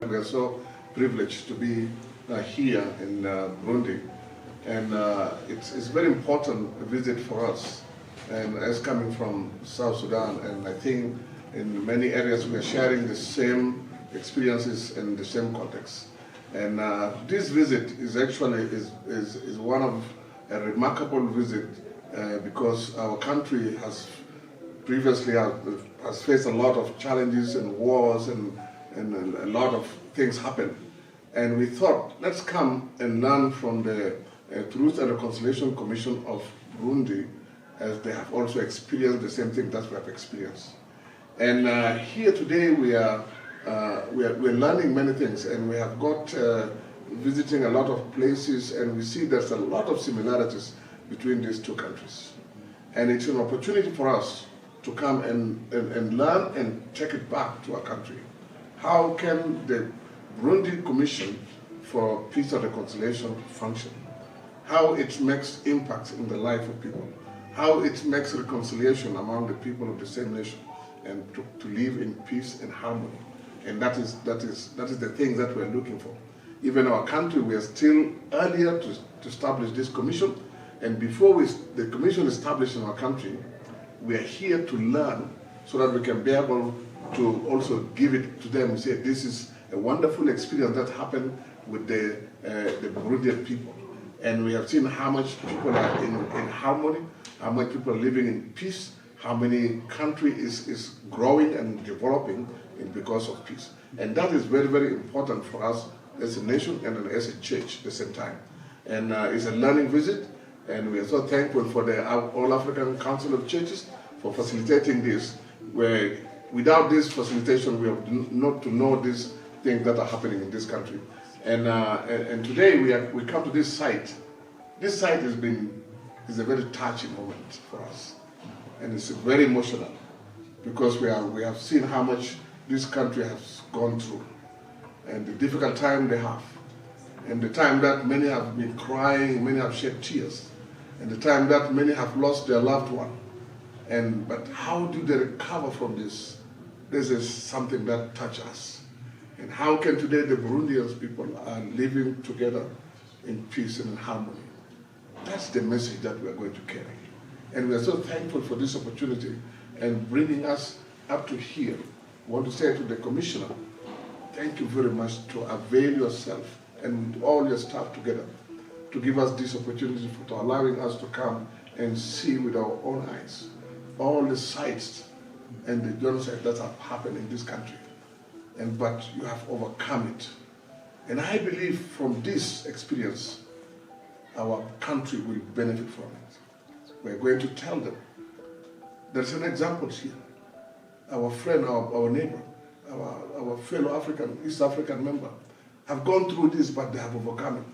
We are so privileged to be here in Burundi, and it's very important visit for us. And as coming from South Sudan, and I think in many areas we are sharing the same experiences and the same context. And this visit is actually is one of a remarkable visit because our country has previously has faced a lot of challenges and wars and a lot of things happen. And we thought, let's come and learn from the Truth and Reconciliation Commission of Burundi, as they have also experienced the same thing that we have experienced. And here today we're learning many things, and we have got visiting a lot of places, and we see there's a lot of similarities between these two countries. And it's an opportunity for us to come and learn and take it back to our country. How can the Burundi Commission for Peace and Reconciliation function? How it makes impact in the life of people? How it makes reconciliation among the people of the same nation, and to live in peace and harmony. And that is the thing that we're looking for. Even our country, we are still earlier to establish this commission, and before the commission established in our country, we are here to learn so that we can be able to also give it to them and say, this is a wonderful experience that happened with the Burundian people. And we have seen how much people are in harmony, how much people are living in peace, how many country is growing and developing because of peace. And that is very, very important for us as a nation and as a church at the same time. And it's a learning visit, and we are so thankful for the All African Council of Churches for facilitating this, where without this facilitation we have not to know these things that are happening in this country. And today we come to this site. This site is a very touching moment for us, and it's very emotional because we have seen how much this country has gone through, and the difficult time they have, and the time that many have been crying, many have shed tears, and the time that many have lost their loved one. But how do they recover from this? This is something that touches us. And how can today the Burundian people are living together in peace and in harmony? That's the message that we are going to carry. And we are so thankful for this opportunity and bringing us up to here. I want to say to the Commissioner, thank you very much to avail yourself and all your staff together to give us this opportunity, to allowing us to come and see with our own eyes all the sites and the genocide that have happened in this country. But you have overcome it. And I believe from this experience, our country will benefit from it. We're going to tell them. There's an example here. Our friend, our neighbor, our fellow East African member have gone through this, but they have overcome it.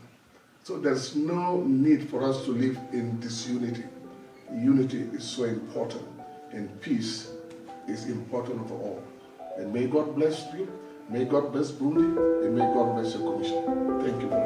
So there's no need for us to live in disunity. Unity is so important, and peace is important for all. And may God bless you, may God bless Burundi, and may God bless your commission. Thank you very much.